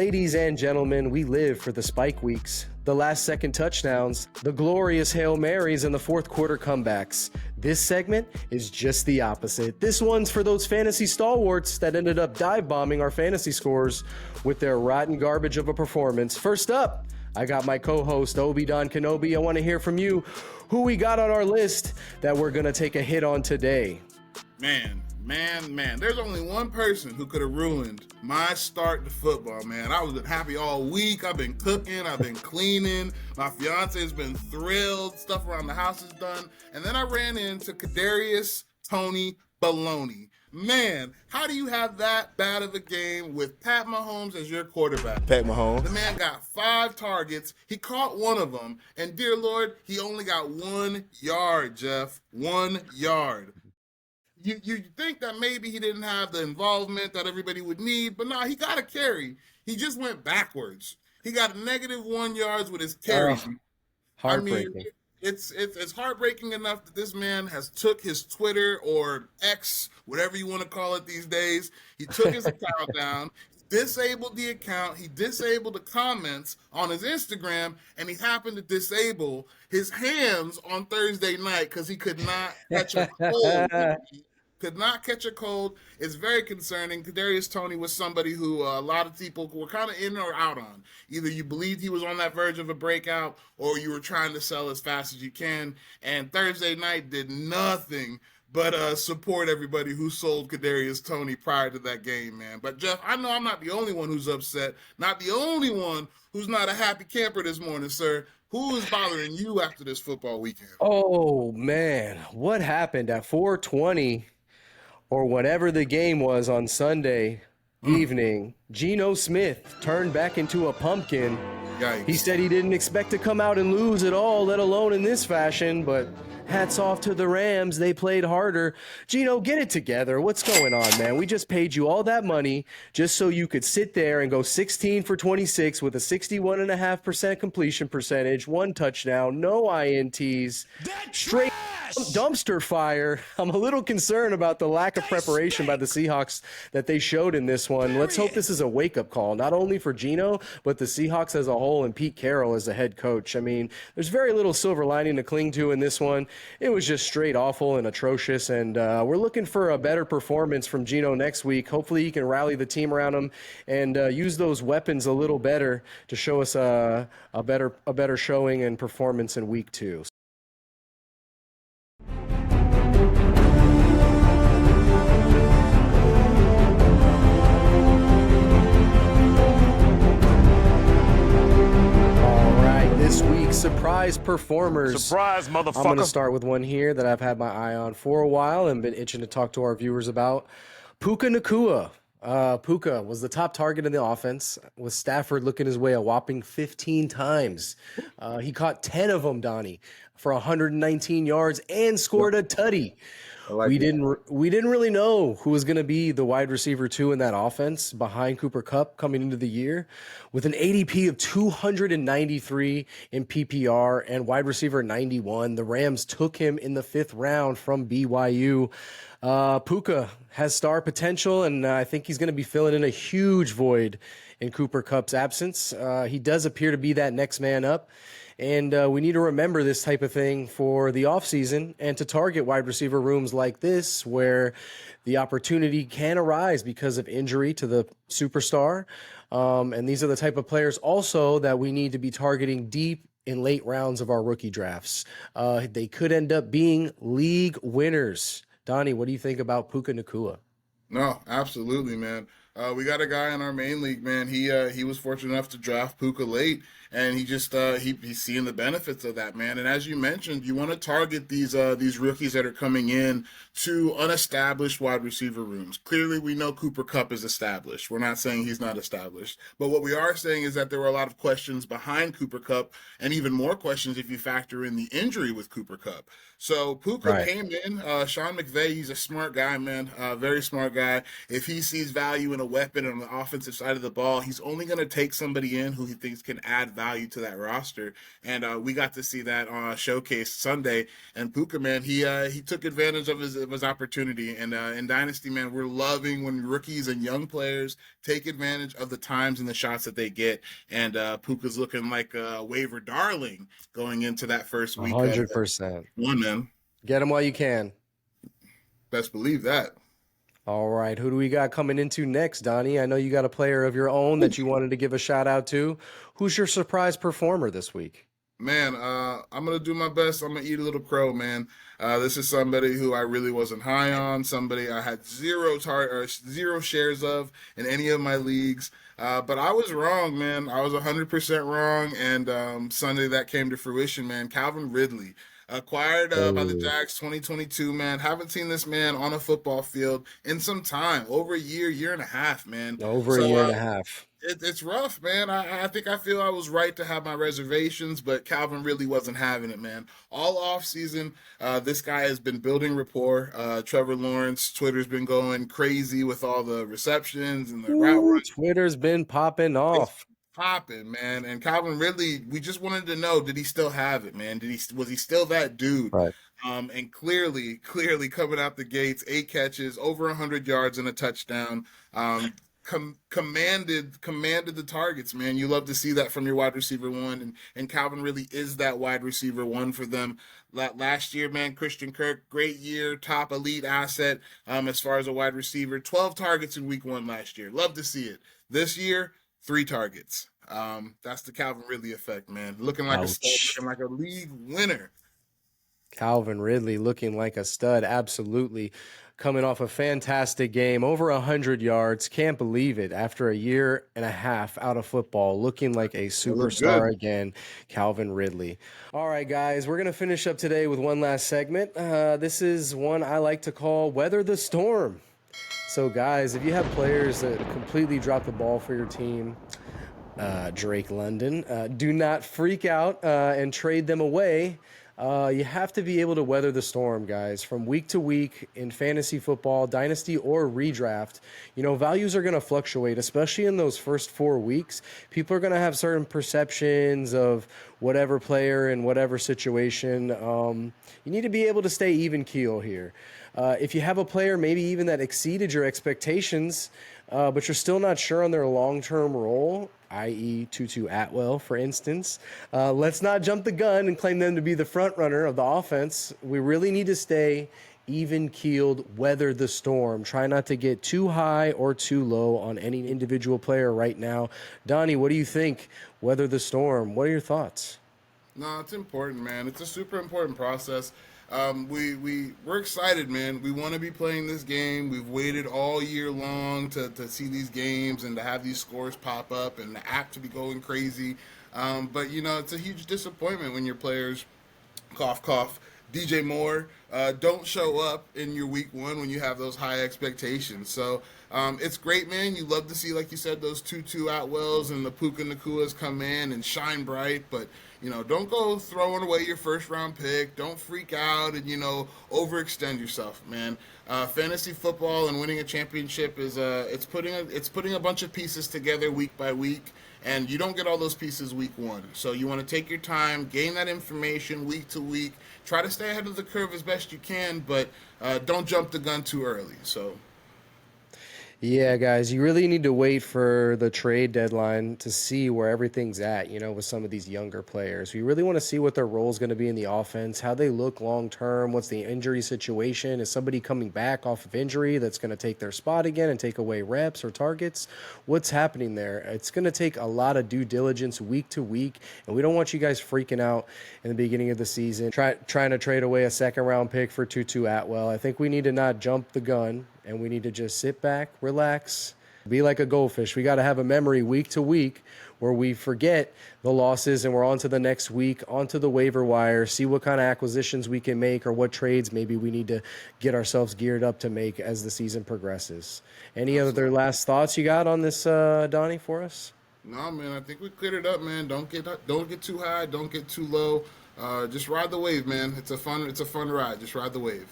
Ladies and gentlemen, we live for the spike weeks, the last-second touchdowns, the glorious Hail Marys, and the fourth-quarter comebacks. This segment is just the opposite. This one's for those fantasy stalwarts that ended up dive-bombing our fantasy scores with their rotten garbage of a performance. First up, I got my co-host, Obi-Don Kenobi. I want to hear from you who we got on our list that we're going to take a hit on today. Man, there's only one person who could have ruined my start to football, man. I was happy all week. I've been cooking. I've been cleaning. My fiance's been thrilled. Stuff around the house is done. And then I ran into Kadarius Toney Baloney. Man, how do you have that bad of a game with Pat Mahomes as your quarterback? Pat Mahomes. The man got 5 targets. He caught one of them. And dear Lord, he only got 1 yard, Jeff. 1 yard. You think that maybe he didn't have the involvement that everybody would need, but no, he got a carry. He just went backwards. He got -1 yards with his carries. Heartbreaking. I mean, it's heartbreaking enough that this man has took his Twitter or X, whatever you want to call it these days. He took his account down, disabled the account. He disabled the comments on his Instagram, and he happened to disable his hands on Thursday night because he could not catch a cold. It's very concerning. Kadarius Toney was somebody who a lot of people were kind of in or out on. Either you believed he was on that verge of a breakout, or you were trying to sell as fast as you can. And Thursday night did nothing but support everybody who sold Kadarius Toney prior to that game, man. But Jeff, I know I'm not the only one who's upset, not the only one who's not a happy camper this morning, sir. Who is bothering you after this football weekend? Oh, man. What happened at 4:20 or whatever the game was on Sunday evening? Geno Smith turned back into a pumpkin. Yikes. He said he didn't expect to come out and lose at all, let alone in this fashion, but hats off to the Rams. They played harder. Geno, get it together. What's going on, man? We just paid you all that money just so you could sit there and go 16 for 26 with a 61.5% completion percentage, 1 touchdown, no INTs, straight dumpster fire. I'm a little concerned about the lack of preparation by the Seahawks that they showed in this one. Let's hope this is a wake-up call, not only for Geno, but the Seahawks as a whole and Pete Carroll as the head coach. I mean, there's very little silver lining to cling to in this one. It was just straight awful and atrocious, and we're looking for a better performance from Geno next week. Hopefully he can rally the team around him and use those weapons a little better to show us a better showing and performance in week 2. This week's surprise performers. Surprise, motherfucker. I'm going to start with one here that I've had my eye on for a while and been itching to talk to our viewers about. Puka Nacua. Puka was the top target in the offense, with Stafford looking his way a whopping 15 times. He caught 10 of them, Donnie, for 119 yards and scored a tutty. We didn't really know who was going to be the wide receiver 2 in that offense behind Cooper Kupp coming into the year. With an ADP of 293 in PPR and wide receiver 91, the Rams took him in the 5th round from BYU. Puka has star potential, and I think he's going to be filling in a huge void in Cooper Kupp's absence. He does appear to be that next man up. And we need to remember this type of thing for the offseason and to target wide receiver rooms like this where the opportunity can arise because of injury to the superstar. And these are the type of players also that we need to be targeting deep in late rounds of our rookie drafts. They could end up being league winners. Donnie, what do you think about Puka Nacua? No, absolutely, man. We got a guy in our main league, man. He was fortunate enough to draft Puka late, and he just he's seeing the benefits of that, man. And as you mentioned, you want to target these rookies that are coming in to unestablished wide receiver rooms. Clearly, we know Cooper Kupp is established. We're not saying he's not established, but what we are saying is that there were a lot of questions behind Cooper Kupp, and even more questions if you factor in the injury with Cooper Kupp. So Puka came in. Sean McVay, he's a smart guy, man. Very smart guy. If he sees value in a weapon on the offensive side of the ball. He's only going to take somebody in who he thinks can add value to that roster. And we got to see that on Showcase Sunday. And Puka, man, he took advantage of his opportunity. And in Dynasty, man, we're loving when rookies and young players take advantage of the times and the shots that they get. And Puka's looking like a waiver darling going into that first week. 100%. One, man. Get him while you can. Best believe that. All right, who do we got coming into next, Donnie? I know you got a player of your own that you wanted to give a shout out to. Who's your surprise performer this week? Man, I'm gonna do my best. I'm gonna eat a little crow, man. This is somebody who I really wasn't high on. Somebody I had zero shares of in any of my leagues. But I was wrong, man. I was 100% wrong. And Sunday that came to fruition, man. Calvin Ridley. Acquired by the Jags 2022, man. Haven't seen this man on a football field in some time. Over a year and a half, man. Over a year and a half. It's rough, man. I think I feel I was right to have my reservations, but Calvin really wasn't having it, man. All off season, this guy has been building rapport. Trevor Lawrence, Twitter's been going crazy with all the receptions and the route runs. Twitter's been popping off. Popping, man. And Calvin Ridley, we just wanted to know, did he still have it, man? Was he still that dude? Right. And clearly coming out the gates, 8 catches, over 100 yards and a touchdown. Commanded the targets, man. You love to see that from your wide receiver one, and Calvin really is that wide receiver one for them. Last year, man, Christian Kirk, great year, top elite asset as far as a wide receiver. 12 targets in week 1 last year. Love to see it. This year, 3 targets. That's the Calvin Ridley effect, man. Looking like a stud, looking like a league winner. Calvin Ridley looking like a stud, absolutely. Coming off a fantastic game, over 100 yards. Can't believe it. After a year and a half out of football, looking like a superstar again, Calvin Ridley. All right, guys, we're going to finish up today with one last segment. This is one I like to call Weather the Storm. So, guys, if you have players that completely drop the ball for your team, Drake London, do not freak out and trade them away. You have to be able to weather the storm, guys. From week to week in fantasy football, dynasty or redraft, values are going to fluctuate, especially in those first 4 weeks. People are going to have certain perceptions of whatever player in whatever situation. You need to be able to stay even keel here. If you have a player maybe even that exceeded your expectations, but you're still not sure on their long-term role, i.e. Tutu Atwell, for instance, let's not jump the gun and claim them to be the front runner of the offense. We really need to stay even-keeled, weather the storm. Try not to get too high or too low on any individual player right now. Donnie, what do you think? Weather the storm. What are your thoughts? No, it's important, man. It's a super important process. We're excited, man. We want to be playing this game. We've waited all year long to see these games and to have these scores pop up and the app to be going crazy. But it's a huge disappointment when your players, cough, cough, DJ Moore, don't show up in your week 1 when you have those high expectations. So it's great, man. You love to see, like you said, those Tutu Atwells and the Puka Nakuas come in and shine bright, but don't go throwing away your first round pick. Don't freak out and, overextend yourself, man. Fantasy football and winning a championship is it's putting a bunch of pieces together week by week, and you don't get all those pieces week 1. So you want to take your time, gain that information week to week, try to stay ahead of the curve as best you can, but don't jump the gun too early. So. Yeah, guys, you really need to wait for the trade deadline to see where everything's at, with some of these younger players. We really want to see what their role is going to be in the offense, how they look long term, what's the injury situation, is somebody coming back off of injury that's going to take their spot again and take away reps or targets? What's happening there? It's going to take a lot of due diligence week to week, and we don't want you guys freaking out in the beginning of the season, trying to trade away a second-round pick for Tutu Atwell. I think we need to not jump the gun, and we need to just sit back, relax, be like a goldfish. We got to have a memory week to week where we forget the losses and we're on to the next week, onto the waiver wire, see what kind of acquisitions we can make or what trades maybe we need to get ourselves geared up to make as the season progresses. Any other last thoughts you got on this, Donnie, for us? No, man, I think we cleared it up, man. Don't get too high, don't get too low. Just ride the wave, man. It's a fun ride. Just ride the wave.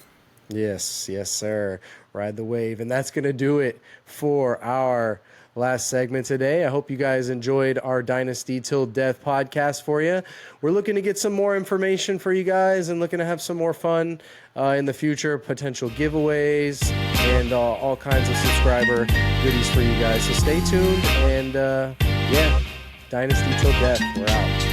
Yes, yes, sir. Ride the wave. And that's going to do it for our last segment today. I hope you guys enjoyed our Dynasty Till Death podcast for you. We're looking to get some more information for you guys and looking to have some more fun in the future, potential giveaways and all kinds of subscriber goodies for you guys. So stay tuned and yeah, Dynasty Till Death. We're out.